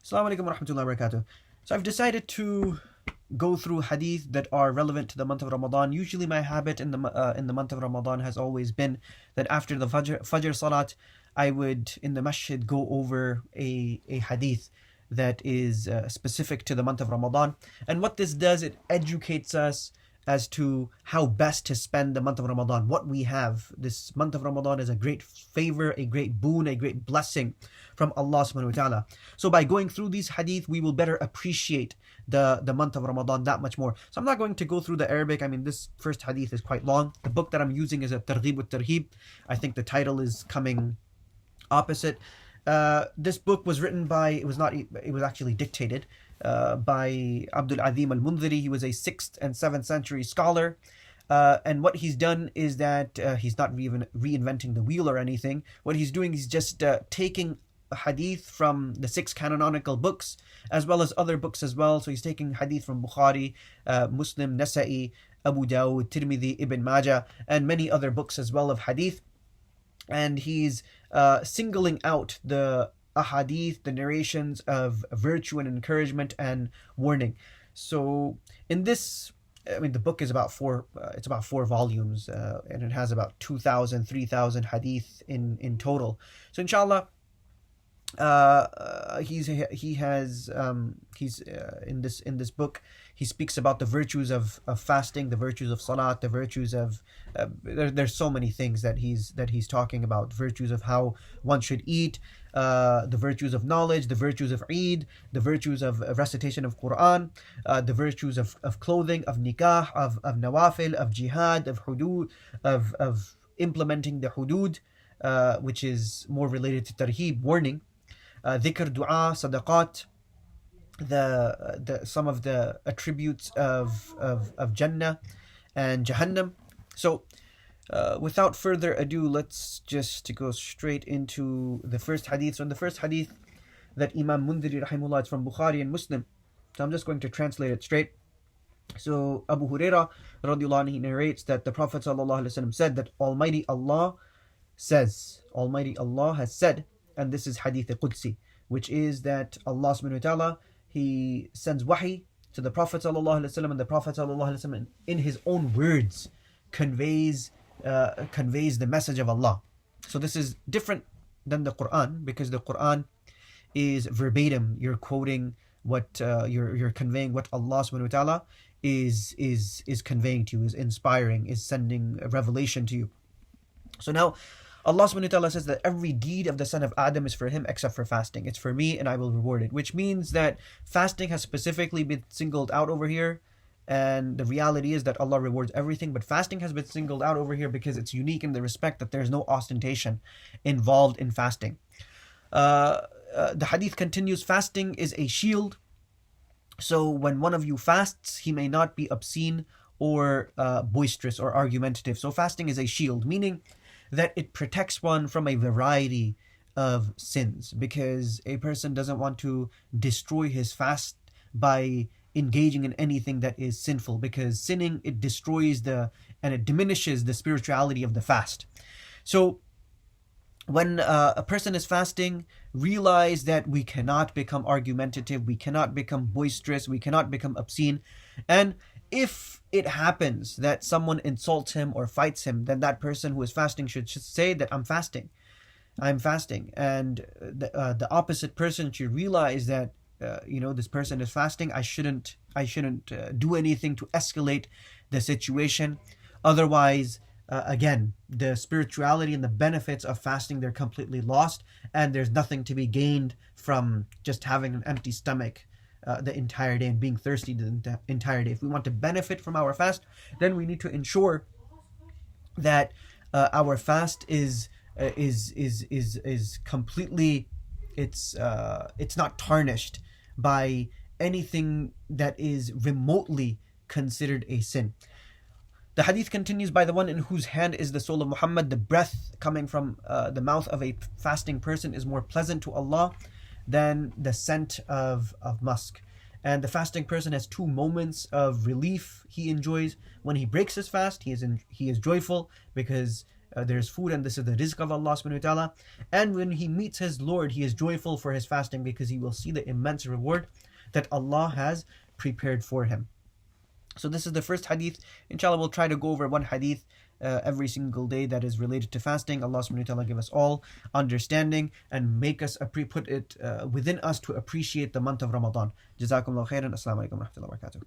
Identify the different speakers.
Speaker 1: Assalamu alaikum wa rahmatullahi wa barakatuh. So I've decided to go through hadith that are relevant to the month of Ramadan. Usually my habit in the month of Ramadan has always been that after the Fajr Salat, I would in the masjid go over a hadith that is specific to the month of Ramadan. And what this does, it educates us as to how best to spend the month of Ramadan. What we have, this month of Ramadan is a great favor, a great boon, a great blessing from Allah subhanahu wa ta'ala. So by going through these hadith, we will better appreciate the month of Ramadan that much more. So I'm not going to go through the Arabic. I mean, this first hadith is quite long. The book that I'm using is a Targhib al-Tarhib. I think the title is coming opposite. This book was written by, it was actually dictated by Abdul Azim al-Mundhiri. He was a 6th and 7th century scholar. And what he's done is that he's not reinventing the wheel or anything. What he's doing is just taking a hadith from the 6 canonical books as well as other books as well. So he's taking hadith from Bukhari, Muslim, Nasa'i, Abu Dawud, Tirmidhi, Ibn Majah, and many other books as well of hadith. And he's singling out the ahadith, the narrations of virtue and encouragement and warning. So in this, I mean, the book is about it's about 4 volumes, and it has about 2,000, 3,000 hadith in total. So inshallah, he's in this book, he speaks about the virtues of fasting, the virtues of salat, the virtues of there's so many things that he's talking about. Virtues of how one should eat, the virtues of knowledge, the virtues of Eid, the virtues of recitation of Quran, the virtues of clothing, of nikah, of nawafil, of jihad, of hudud, of implementing the hudud, which is more related to tarheeb, warning, dhikr, dua, sadaqat, the some of the attributes of Jannah and Jahannam. So without further ado, let's just go straight into the first hadith. So in the first hadith that Imam Mundhiri rahimahullah, it's from Bukhari and Muslim. So I'm just going to translate it straight. So Abu Hurairah radiallahu anhu, he narrates that the Prophet sallallahu alaihi wasallam said that Almighty Allah has said, and this is hadith Qudsi, which is that Allah subhanahu wa ta'ala, he sends wahi to the Prophet sallallahu alaihi wasallam, and the Prophet sallallahu alaihi wasallam in his own words conveys the message of Allah. So this is different than the Quran, because the Quran is verbatim. You're quoting what you're conveying what Allah subhanahu wa ta'ala is conveying to you, is inspiring, is sending a revelation to you. So now Allah subhanahu wa ta'ala says that every deed of the son of Adam is for him except for fasting. It's for me and I will reward it. Which means that fasting has specifically been singled out over here. And the reality is that Allah rewards everything. But fasting has been singled out over here because it's unique in the respect that there's no ostentation involved in fasting. The hadith continues, fasting is a shield. So when one of you fasts, he may not be obscene or boisterous or argumentative. So fasting is a shield, meaning that it protects one from a variety of sins, because a person doesn't want to destroy his fast by engaging in anything that is sinful, because sinning, it destroys and it diminishes the spirituality of the fast. So when a person is fasting, realize that we cannot become argumentative, we cannot become boisterous, we cannot become obscene. And if it happens that someone insults him or fights him, then that person who is fasting should say that I'm fasting. And the opposite person should realize that this person is fasting. I shouldn't do anything to escalate the situation. Otherwise, again, the spirituality and the benefits of fasting, they're completely lost, and there's nothing to be gained from just having an empty stomach the entire day and being thirsty the entire day. If we want to benefit from our fast, then we need to ensure that our fast is completely, it's not tarnished by anything that is remotely considered a sin. The hadith continues, by the one in whose hand is the soul of Muhammad, the breath coming from the mouth of a fasting person is more pleasant to Allah than the scent of musk. And the fasting person has 2 moments of relief he enjoys. When he breaks his fast, he is joyful, because there's food, and this is the rizq of Allah subhanahu wa ta'ala. And when he meets his Lord, he is joyful for his fasting because he will see the immense reward that Allah has prepared for him. So this is the first hadith. Inshallah, we'll try to go over one hadith every single day that is related to fasting. Allah subhanahu wa ta'ala give us all understanding and make us put it within us to appreciate the month of Ramadan. Jazakumullah khairan. Assalamu alaikum wa rahmatullahi wa barakatuh.